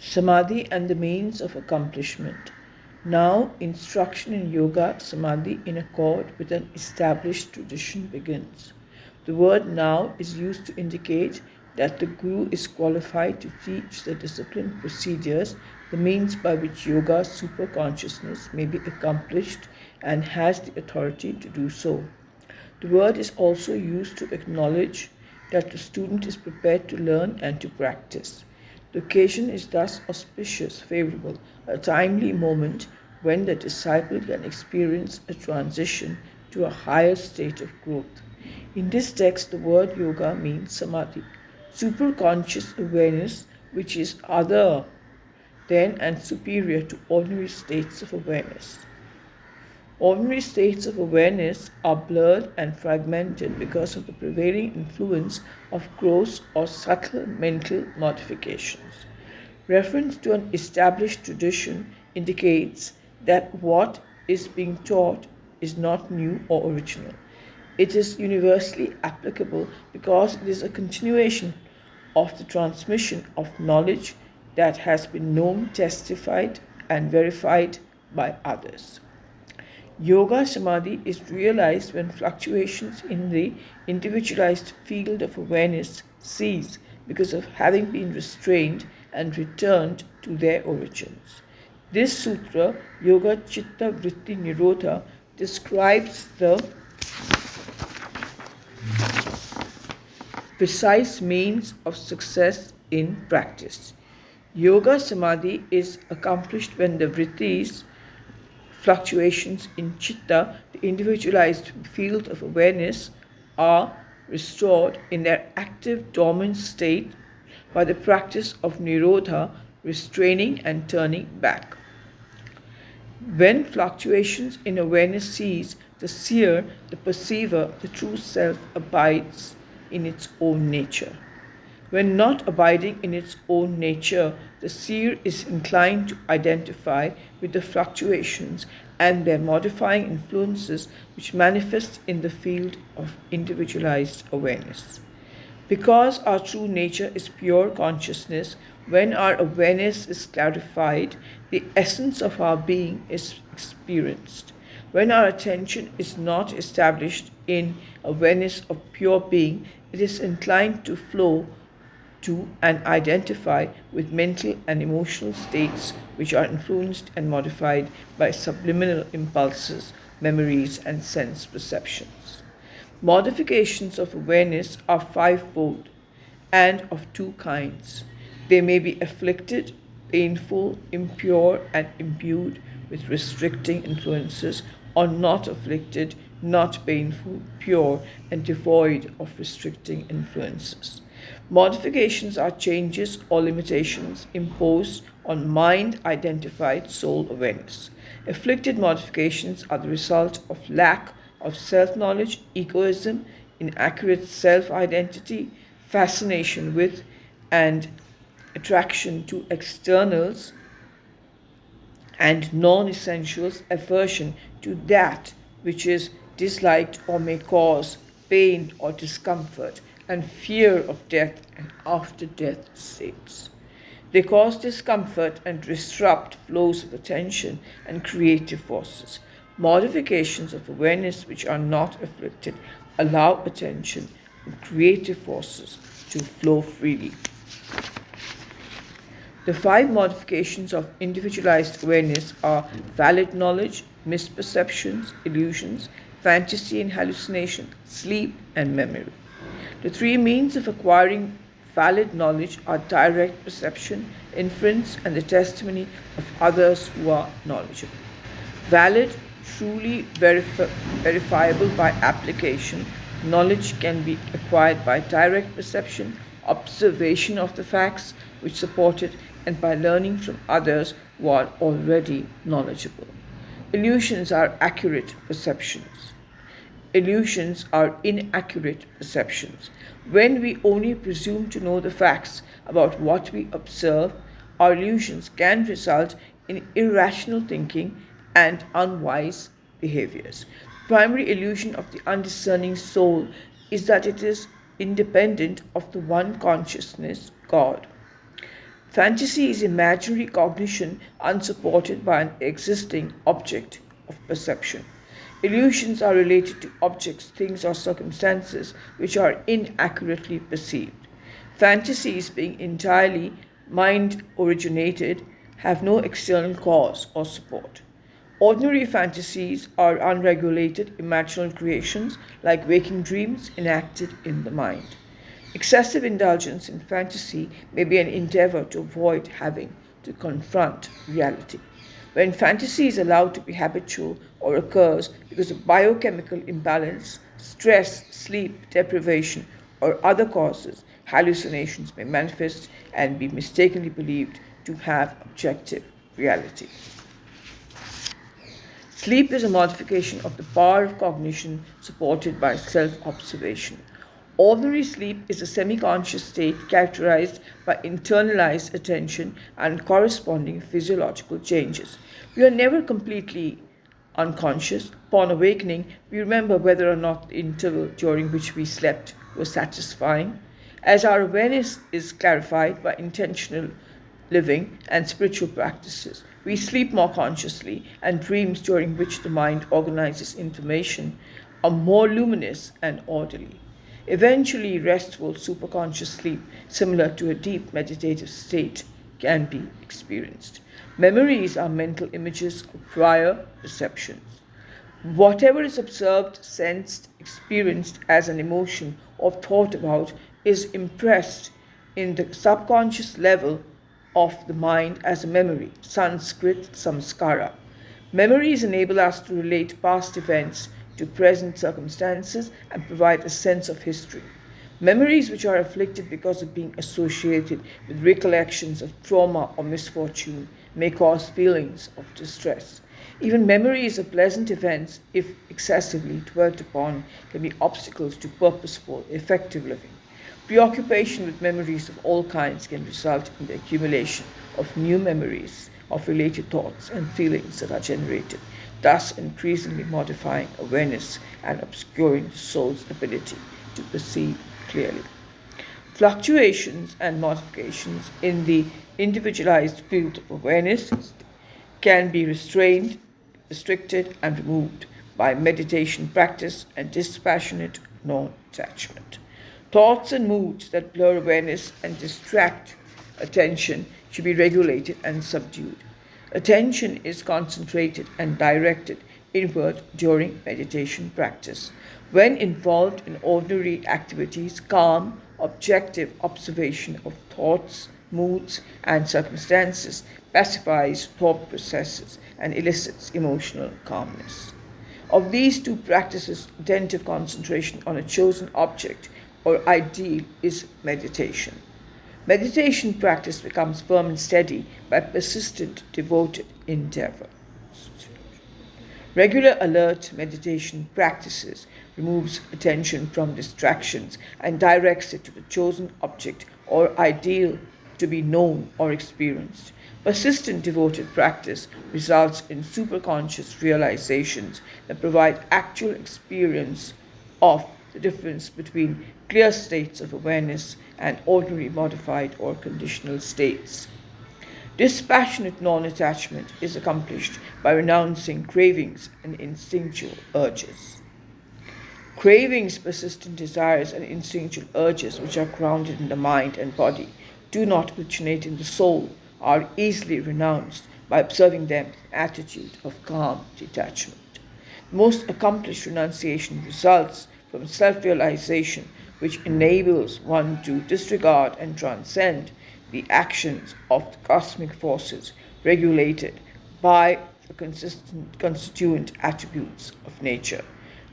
Samadhi and the means of accomplishment. Now, instruction in yoga samadhi in accord with an established tradition begins. The word now is used to indicate that the Guru is qualified to teach the disciplined procedures, the means by which yoga superconsciousness may be accomplished, and has the authority to do so. The word is also used to acknowledge that the student is prepared to learn and to practice. The occasion is thus auspicious, favorable, a timely moment when the disciple can experience a transition to a higher state of growth. In this text, the word yoga means samadhi, superconscious awareness which is other than and superior to ordinary states of awareness. Ordinary states of awareness are blurred and fragmented because of the prevailing influence of gross or subtle mental modifications. Reference to an established tradition indicates that what is being taught is not new or original. It is universally applicable because it is a continuation of the transmission of knowledge that has been known, testified, and verified by others. Yoga Samadhi is realized when fluctuations in the individualized field of awareness cease because of having been restrained and returned to their origins. This sutra, Yoga Chitta Vritti Nirodha, describes the precise means of success in practice. Yoga Samadhi is accomplished when the vrittis, fluctuations in chitta, the individualized field of awareness, are restored in their active dormant state by the practice of nirodha, restraining and turning back. When fluctuations in awareness cease, the seer, the perceiver, the true self abides in its own nature. When not abiding in its own nature, the seer is inclined to identify with the fluctuations and their modifying influences which manifest in the field of individualized awareness. Because our true nature is pure consciousness, when our awareness is clarified, the essence of our being is experienced. When our attention is not established in awareness of pure being, it is inclined to flow to and identify with mental and emotional states which are influenced and modified by subliminal impulses, memories, and sense perceptions. Modifications of awareness are fivefold and of two kinds. They may be afflicted, painful, impure, and imbued with restricting influences, or not afflicted, not painful, pure, and devoid of restricting influences. Modifications are changes or limitations imposed on mind identified soul awareness. Afflicted modifications are the result of lack of self knowledge, egoism, inaccurate self identity, fascination with, and attraction to externals, and non essentials, aversion to that which is disliked or may cause pain or discomfort, and fear of death and after death states. They cause discomfort and disrupt flows of attention and creative forces. Modifications of awareness which are not afflicted allow attention and creative forces to flow freely. The five modifications of individualized awareness are valid knowledge, misperceptions, illusions, fantasy and hallucination, sleep, and memory. The three means of acquiring valid knowledge are direct perception, inference, and the testimony of others who are knowledgeable. Valid, truly verifiable by application, knowledge can be acquired by direct perception, observation of the facts which support it, and by learning from others who are already knowledgeable. Illusions are accurate perceptions. Illusions are inaccurate perceptions. When we only presume to know the facts about what we observe, our illusions can result in irrational thinking and unwise behaviors. The primary illusion of the undiscerning soul is that it is independent of the one consciousness, God. Fantasy is imaginary cognition unsupported by an existing object of perception. Illusions are related to objects, things, or circumstances which are inaccurately perceived. Fantasies, being entirely mind originated, have no external cause or support. Ordinary fantasies are unregulated imaginal creations like waking dreams enacted in the mind. Excessive indulgence in fantasy may be an endeavor to avoid having to confront reality. When fantasy is allowed to be habitual or occurs because of biochemical imbalance, stress, sleep deprivation, or other causes, hallucinations may manifest and be mistakenly believed to have objective reality. Sleep is a modification of the power of cognition supported by self observation. Ordinary sleep is a semi conscious state characterized by internalized attention and corresponding physiological changes. We are never completely unconscious. Upon awakening, we remember whether or not the interval during which we slept was satisfying. As our awareness is clarified by intentional living and spiritual practices, we sleep more consciously, and dreams during which the mind organizes information are more luminous and orderly. Eventually, restful superconscious sleep, similar to a deep meditative state, can be experienced. Memories are mental images of prior perceptions. Whatever is observed, sensed, experienced as an emotion, or thought about is impressed in the subconscious level of the mind as a memory, Sanskrit samskara. Memories enable us to relate past events to present circumstances and provide a sense of history. Memories which are afflicted because of being associated with recollections of trauma or misfortune may cause feelings of distress. Even memories of pleasant events, if excessively dwelt upon, can be obstacles to purposeful, effective living. Preoccupation with memories of all kinds can result in the accumulation of new memories of related thoughts and feelings that are generated, thus increasingly modifying awareness and obscuring the soul's ability to perceive clearly. Fluctuations and modifications in the individualized field of awareness can be restrained, restricted, and removed by meditation practice and dispassionate non attachment. Thoughts and moods that blur awareness and distract attention should be regulated and subdued. Attention is concentrated and directed inward during meditation practice. When involved in ordinary activities, calm, objective observation of thoughts, moods, and circumstances pacifies thought processes and elicits emotional calmness. Of these two practices, attentive concentration on a chosen object or ideal is meditation. Meditation practice becomes firm and steady by persistent, devoted endeavor. Regular alert meditation practices removes attention from distractions and directs it to the chosen object or ideal to be known or experienced. Persistent devoted practice results in superconscious realizations that provide actual experience of the difference between clear states of awareness and ordinary modified or conditional states. Dispassionate non attachment is accomplished by renouncing cravings and instinctual urges. Cravings, persistent desires, and instinctual urges, which are grounded in the mind and body, do not originate in the soul, are easily renounced by observing them with an attitude of calm detachment. The most accomplished renunciation results from self realization, which enables one to disregard and transcend the actions of the cosmic forces regulated by the constituent attributes of nature.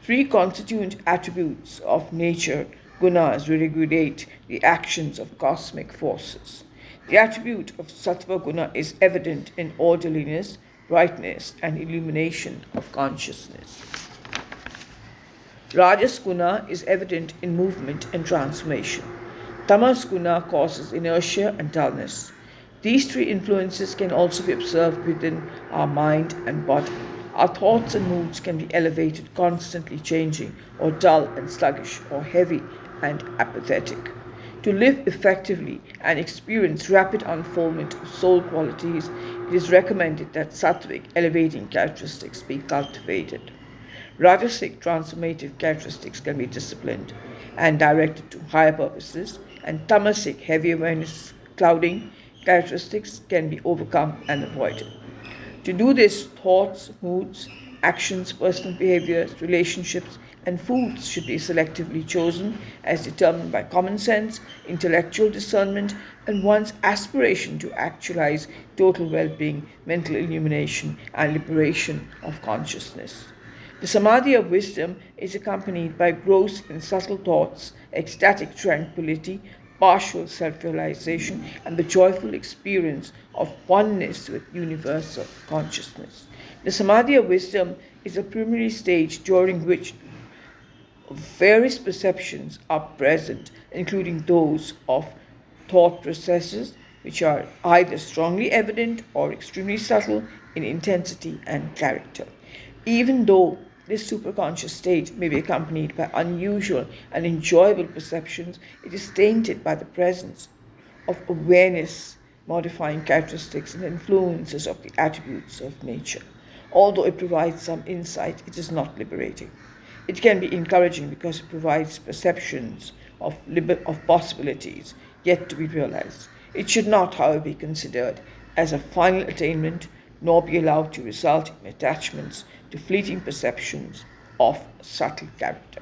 Three constituent attributes of nature, gunas, regulate the actions of cosmic forces. The attribute of sattva guna is evident in orderliness, brightness, and illumination of consciousness. Rajas guna is evident in movement and transformation. Tamas guna causes inertia and dullness. These three influences can also be observed within our mind and body. Our thoughts and moods can be elevated, constantly changing, or dull and sluggish, or heavy and apathetic. To live effectively and experience rapid unfoldment of soul qualities, it is recommended that sattvic elevating characteristics be cultivated. Rajasic transformative characteristics can be disciplined and directed to higher purposes, and tamasic heavy awareness clouding characteristics can be overcome and avoided. To do this, thoughts, moods, actions, personal behaviors, relationships, and foods should be selectively chosen as determined by common sense, intellectual discernment, and one's aspiration to actualize total well being, mental illumination, and liberation of consciousness. The samadhi of wisdom is accompanied by gross and subtle thoughts, ecstatic tranquility, partial self realization, and the joyful experience of oneness with universal consciousness. The samadhi of wisdom is a primary stage during which various perceptions are present, including those of thought processes, which are either strongly evident or extremely subtle in intensity and character. Even though this superconscious state may be accompanied by unusual and enjoyable perceptions, it is tainted by the presence of awareness modifying characteristics and influences of the attributes of nature. Although it provides some insight, it is not liberating. It can be encouraging because it provides perceptions of possibilities yet to be realized. It should not, however, be considered as a final attainment, nor be allowed to result in attachments to fleeting perceptions of subtle character.